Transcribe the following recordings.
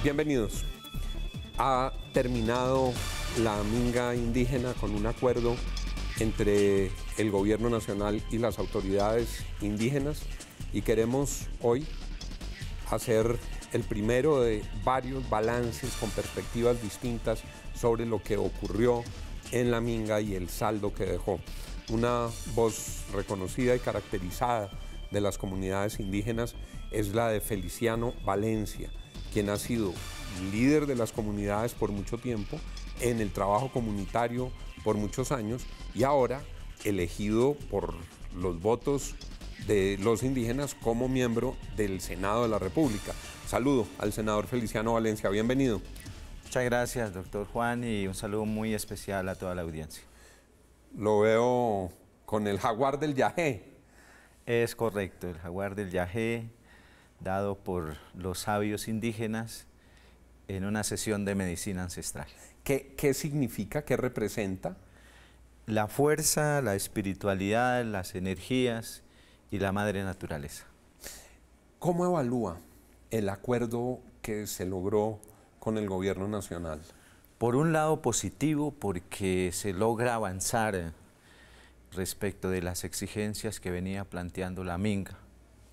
Bienvenidos. Ha terminado la minga indígena con un acuerdo entre el gobierno nacional y las autoridades indígenas y queremos hoy hacer el primero de varios balances con perspectivas distintas sobre lo que ocurrió en la minga y el saldo que dejó. Una voz reconocida y caracterizada de las comunidades indígenas es la de Feliciano Valencia, quien ha sido líder de las comunidades por mucho tiempo, en el trabajo comunitario por muchos años y ahora elegido por los votos de los indígenas como miembro del Senado de la República. Saludo al senador Feliciano Valencia, bienvenido. Muchas gracias, doctor Juan, y un saludo muy especial a toda la audiencia. Lo veo con el jaguar del Yajé. Es correcto, el jaguar del Yajé, dado por los sabios indígenas en una sesión de medicina ancestral. ¿Qué significa, qué representa? La fuerza, la espiritualidad, las energías y la madre naturaleza. ¿Cómo evalúa el acuerdo que se logró con el gobierno nacional? Por un lado positivo, porque se logra avanzar respecto de las exigencias que venía planteando la minga.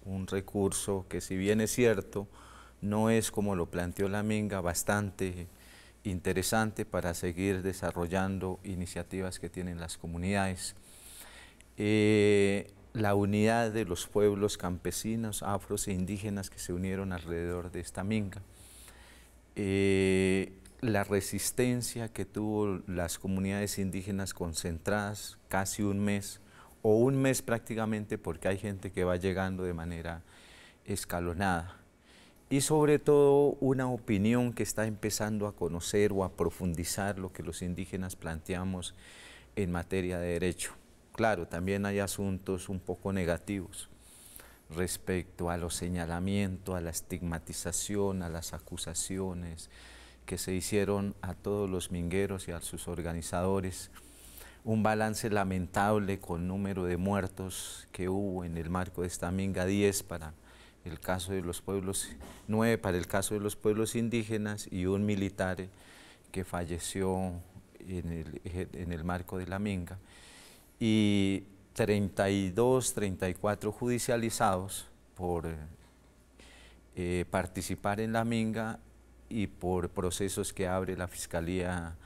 Un recurso que, si bien es cierto, no es como lo planteó la minga, bastante interesante para seguir desarrollando iniciativas que tienen las comunidades. La unidad de los pueblos campesinos, afros e indígenas que se unieron alrededor de esta minga. La resistencia que tuvo las comunidades indígenas concentradas casi un mes, o un mes prácticamente, porque hay gente que va llegando de manera escalonada. Y sobre todo una opinión que está empezando a conocer o a profundizar lo que los indígenas planteamos en materia de derecho. Claro, también hay asuntos un poco negativos respecto a los señalamientos, a la estigmatización, a las acusaciones que se hicieron a todos los mingueros y a sus organizadores. Un balance lamentable con número de muertos que hubo en el marco de esta minga, 10 para el caso de los pueblos, 9 para el caso de los pueblos indígenas y un militar que falleció en el marco de la minga. Y 32, 34 judicializados por participar en la minga y por procesos que abre la Fiscalía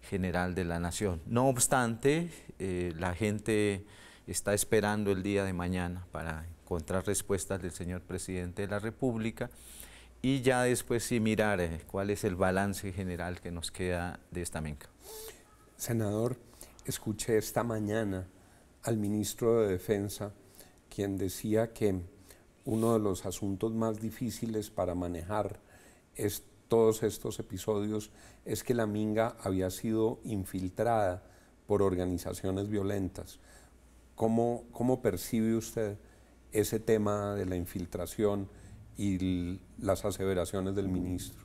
General de la Nación. No obstante, la gente está esperando el día de mañana para encontrar respuestas del señor presidente de la República y ya después sí mirar cuál es el balance general que nos queda de esta minga. Senador, escuché esta mañana al ministro de Defensa, quien decía que uno de los asuntos más difíciles para manejar todos estos episodios es que la minga había sido infiltrada por organizaciones violentas. ¿Cómo percibe usted ese tema de la infiltración y las aseveraciones del ministro?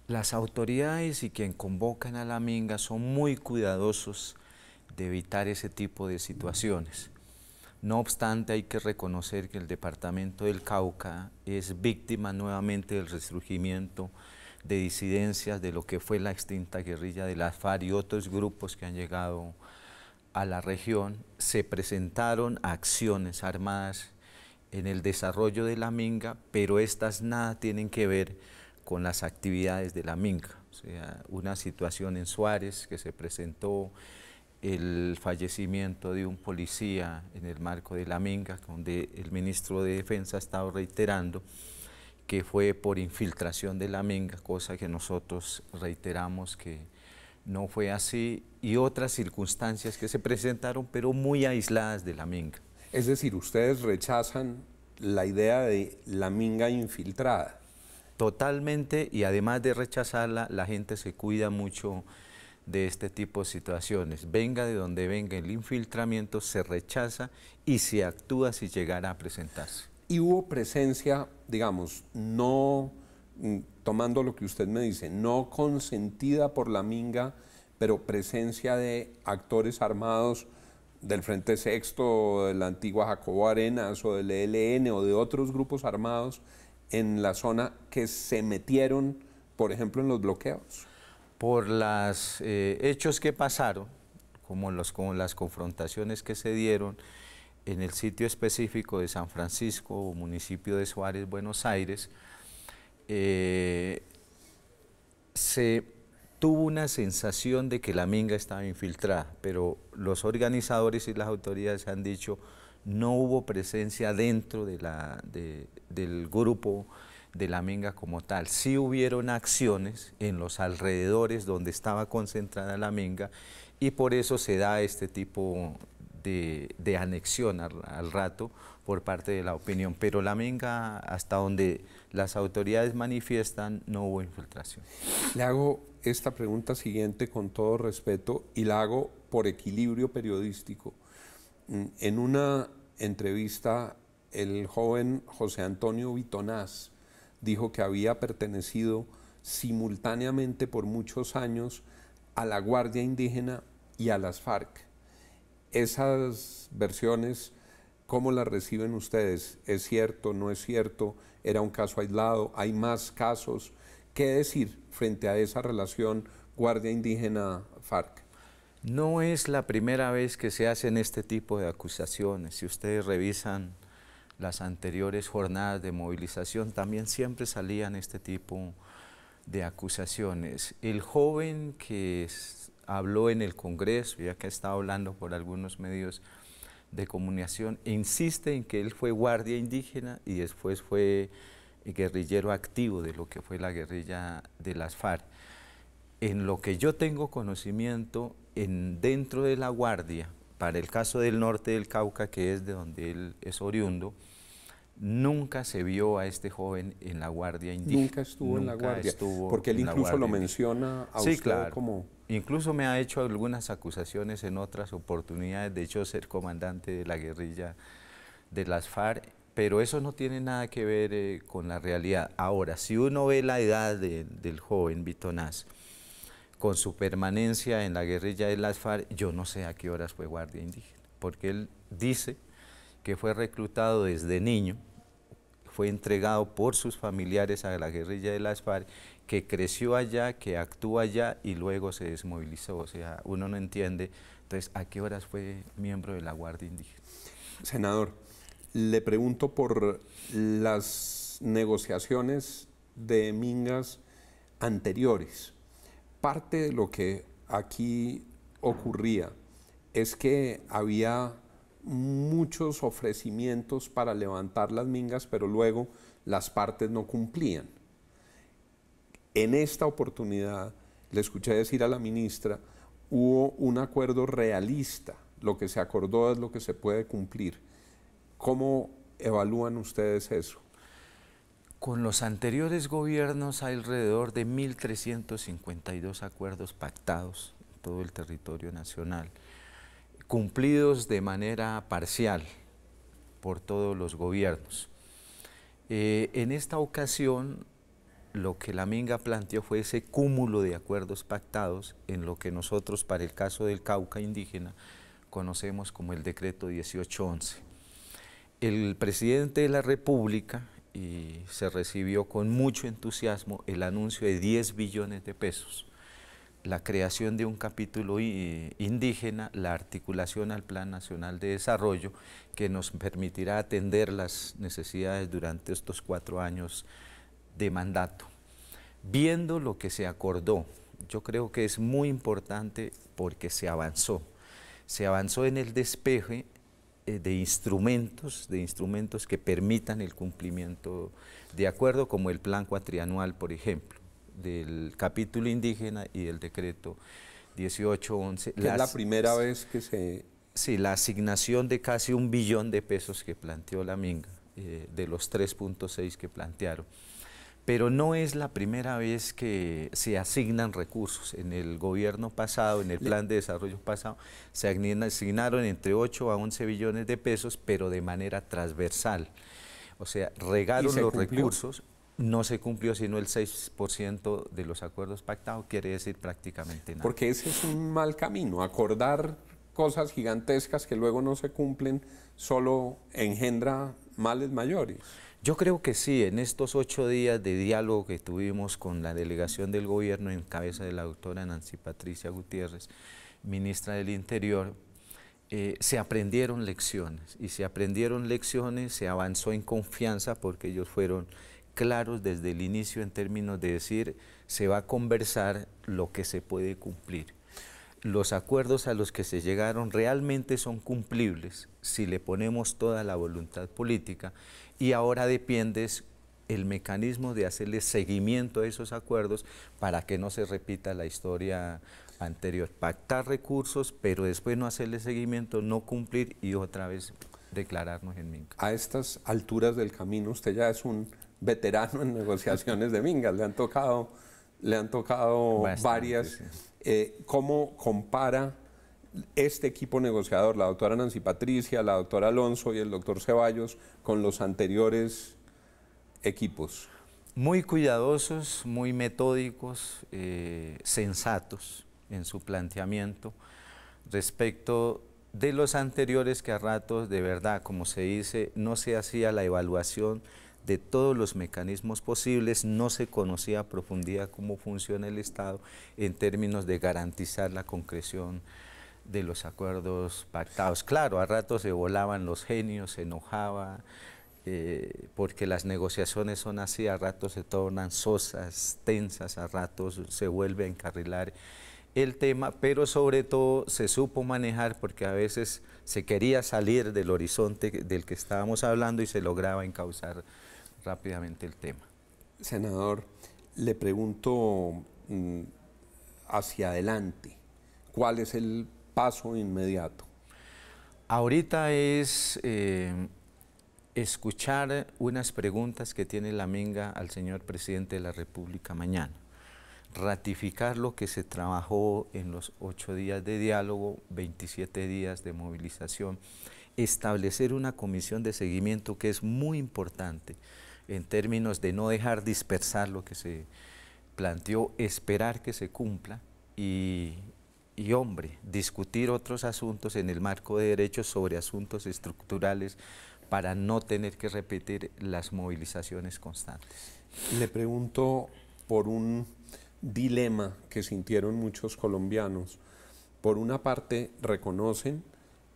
Las autoridades y quien convocan a la minga son muy cuidadosos de evitar ese tipo de situaciones. No obstante, hay que reconocer que el departamento del Cauca es víctima nuevamente del resurgimiento de disidencias de lo que fue la extinta guerrilla de las FARC y otros grupos que han llegado a la región. Se presentaron acciones armadas en el desarrollo de la minga, pero estas nada tienen que ver con las actividades de la minga. O sea, una situación en Suárez que se presentó, el fallecimiento de un policía en el marco de la minga, donde el ministro de Defensa ha estado reiterando que fue por infiltración de la minga, cosa que nosotros reiteramos que no fue así, y otras circunstancias que se presentaron, pero muy aisladas de la minga. Es decir, ustedes rechazan la idea de la minga infiltrada. Totalmente, y además de rechazarla, la gente se cuida mucho de este tipo de situaciones. Venga de donde venga el infiltramiento, se rechaza y se actúa si llegara a presentarse. Y hubo presencia, digamos, no, tomando lo que usted me dice, no consentida por la minga, pero presencia de actores armados del Frente Sexto, de la antigua Jacobo Arenas o del ELN o de otros grupos armados en la zona que se metieron por ejemplo, en los bloqueos? Por los hechos que pasaron, como las confrontaciones que se dieron en el sitio específico de San Francisco, municipio de Suárez, Buenos Aires, se tuvo una sensación de que la minga estaba infiltrada, pero los organizadores y las autoridades han dicho no hubo presencia dentro del grupo de la minga como tal. Sí hubieron acciones en los alrededores donde estaba concentrada la minga y por eso se da este tipo de anexión al rato por parte de la opinión. Pero la minga, hasta donde las autoridades manifiestan, no hubo infiltración. Le hago esta pregunta siguiente con todo respeto y la hago por equilibrio periodístico. En una entrevista, el joven José Antonio Bitonás dijo que había pertenecido simultáneamente por muchos años a la Guardia Indígena y a las FARC. Esas versiones, ¿cómo las reciben ustedes? ¿Es cierto, no es cierto? ¿Era un caso aislado? ¿Hay más casos? ¿Qué decir frente a esa relación Guardia Indígena-FARC? No es la primera vez que se hacen este tipo de acusaciones. Si ustedes revisan las anteriores jornadas de movilización, también siempre salían este tipo de acusaciones. El joven que habló en el Congreso, ya que está hablando por algunos medios de comunicación, insiste en que él fue guardia indígena y después fue guerrillero activo de lo que fue la guerrilla de las FARC. En lo que yo tengo conocimiento, dentro de la guardia, para el caso del norte del Cauca, que es de donde él es oriundo, nunca se vio a este joven en la guardia indígena. Nunca estuvo en la guardia, porque él incluso lo menciona a usted claro, como... Incluso me ha hecho algunas acusaciones en otras oportunidades de yo ser comandante de la guerrilla de las FARC, pero eso no tiene nada que ver con la realidad. Ahora, si uno ve la edad del joven Bitonás, con su permanencia en la guerrilla de las FARC, yo no sé a qué horas fue guardia indígena, porque él dice que fue reclutado desde niño, fue entregado por sus familiares a la guerrilla de las FARC, que creció allá, que actuó allá y luego se desmovilizó. O sea, uno no entiende, entonces, ¿a qué horas fue miembro de la Guardia Indígena? Senador, le pregunto por las negociaciones de mingas anteriores. Parte de lo que aquí ocurría es que había muchos ofrecimientos para levantar las mingas, pero luego las partes no cumplían. En esta oportunidad, le escuché decir a la ministra, hubo un acuerdo realista, lo que se acordó es lo que se puede cumplir. ¿Cómo evalúan ustedes eso? Con los anteriores gobiernos hay alrededor de 1.352 acuerdos pactados en todo el territorio nacional, cumplidos de manera parcial por todos los gobiernos. En esta ocasión, lo que la minga planteó fue ese cúmulo de acuerdos pactados en lo que nosotros, para el caso del Cauca indígena, conocemos como el decreto 1811. El presidente de la República se recibió con mucho entusiasmo el anuncio de 10 billones de pesos, la creación de un capítulo indígena, la articulación al Plan Nacional de Desarrollo, que nos permitirá atender las necesidades durante estos 4 años de mandato. Viendo lo que se acordó, yo creo que es muy importante porque se avanzó en el despeje de instrumentos que permitan el cumplimiento de acuerdo, como el plan cuatrianual, por ejemplo, del capítulo indígena y del decreto 1811. Es la primera vez que se... Sí, la asignación de casi 1 billón de pesos que planteó la minga, de los 3.6 que plantearon. Pero no es la primera vez que se asignan recursos. En el gobierno pasado, en el plan de desarrollo pasado, se asignaron entre 8 a 11 billones de pesos, pero de manera transversal. O sea, regaron los recursos, no se cumplió sino el 6% de los acuerdos pactados, quiere decir prácticamente nada. Porque ese es un mal camino, acordar cosas gigantescas que luego no se cumplen solo engendra males mayores. Yo creo que sí, en estos 8 días de diálogo que tuvimos con la delegación del gobierno en cabeza de la doctora Nancy Patricia Gutiérrez, ministra del Interior, se aprendieron lecciones y se aprendieron lecciones, se avanzó en confianza porque ellos fueron claros desde el inicio en términos de decir se va a conversar lo que se puede cumplir. Los acuerdos a los que se llegaron realmente son cumplibles si le ponemos toda la voluntad política y ahora depende el mecanismo de hacerle seguimiento a esos acuerdos para que no se repita la historia anterior. Pactar recursos, pero después no hacerle seguimiento, no cumplir y otra vez declararnos en Minga. A estas alturas del camino, usted ya es un veterano en negociaciones de Mingas, le han tocado bastante, varias. Sí. ¿Cómo compara este equipo negociador, la doctora Nancy Patricia, la doctora Alonso y el doctor Ceballos, con los anteriores equipos? Muy cuidadosos, muy metódicos, sensatos en su planteamiento respecto de los anteriores, que a ratos de verdad, como se dice, no se hacía la evaluación de todos los mecanismos posibles, no se conocía a profundidad cómo funciona el Estado en términos de garantizar la concreción de los acuerdos pactados. Claro, a ratos se volaban los genios, se enojaba, porque las negociaciones son así, a ratos se tornan sosas, tensas, a ratos se vuelve a encarrilar el tema, pero sobre todo se supo manejar porque a veces se quería salir del horizonte del que estábamos hablando y se lograba encauzar rápidamente el tema. Senador, le pregunto hacia adelante, ¿cuál es el paso inmediato? Ahorita es escuchar unas preguntas que tiene la Minga al señor presidente de la República mañana, ratificar lo que se trabajó en los 8 días de diálogo, 27 días de movilización, establecer una comisión de seguimiento que es muy importante en términos de no dejar dispersar lo que se planteó, esperar que se cumpla y hombre, discutir otros asuntos en el marco de derechos sobre asuntos estructurales para no tener que repetir las movilizaciones constantes. Le pregunto por un dilema que sintieron muchos colombianos. Por una parte, reconocen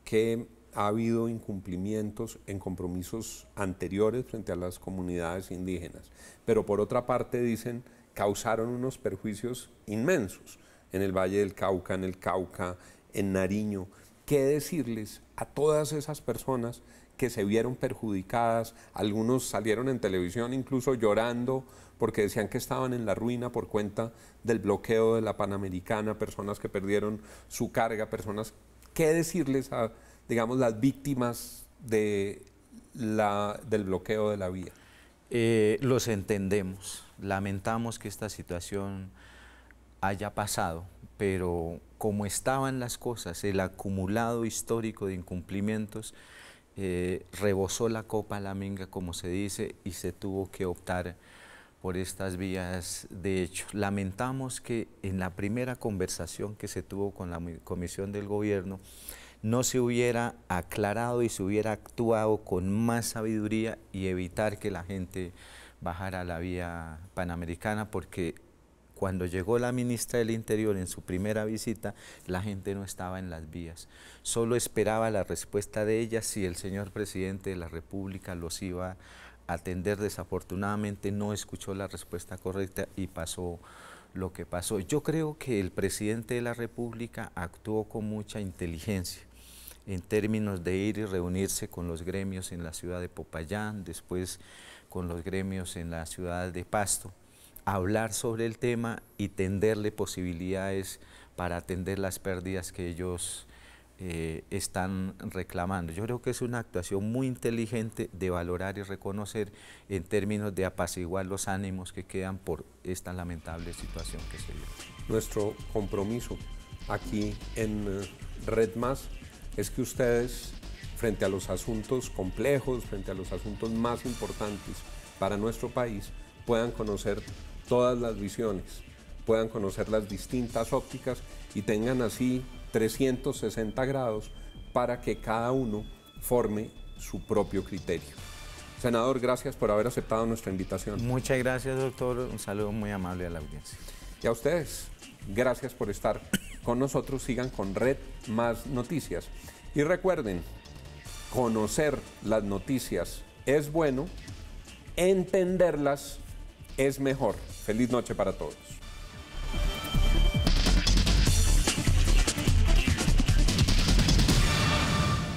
que ha habido incumplimientos en compromisos anteriores frente a las comunidades indígenas, pero por otra parte dicen causaron unos perjuicios inmensos en el Valle del Cauca, en el Cauca, en Nariño. ¿Qué decirles a todas esas personas que se vieron perjudicadas? Algunos salieron en televisión incluso llorando porque decían que estaban en la ruina por cuenta del bloqueo de la Panamericana, personas que perdieron su carga, personas. ¿Qué decirles a, digamos, las víctimas del bloqueo de la vía? Los entendemos, lamentamos que esta situación haya pasado, pero como estaban las cosas, el acumulado histórico de incumplimientos rebosó la copa a la Minga, como se dice, y se tuvo que optar por estas vías de hecho. Lamentamos que en la primera conversación que se tuvo con la Comisión del Gobierno no se hubiera aclarado y se hubiera actuado con más sabiduría y evitar que la gente bajara a la vía panamericana, porque cuando llegó la ministra del Interior en su primera visita, la gente no estaba en las vías. Solo esperaba la respuesta de ella si el señor presidente de la República los iba a atender. Desafortunadamente no escuchó la respuesta correcta y pasó lo que pasó. Yo creo que el presidente de la República actuó con mucha inteligencia en términos de ir y reunirse con los gremios en la ciudad de Popayán, después con los gremios en la ciudad de Pasto, hablar sobre el tema y tenderle posibilidades para atender las pérdidas que ellos están reclamando. Yo creo que es una actuación muy inteligente de valorar y reconocer en términos de apaciguar los ánimos que quedan por esta lamentable situación que se dio. Nuestro compromiso aquí en Red Más es que ustedes, frente a los asuntos complejos, frente a los asuntos más importantes para nuestro país, puedan conocer todas las visiones, puedan conocer las distintas ópticas y tengan así 360 grados para que cada uno forme su propio criterio. Senador, gracias por haber aceptado nuestra invitación. Muchas gracias, doctor. Un saludo muy amable a la audiencia. Y a ustedes, gracias por estar con nosotros. Sigan con Red Más Noticias. Y recuerden, conocer las noticias es bueno, entenderlas es mejor. Feliz noche para todos.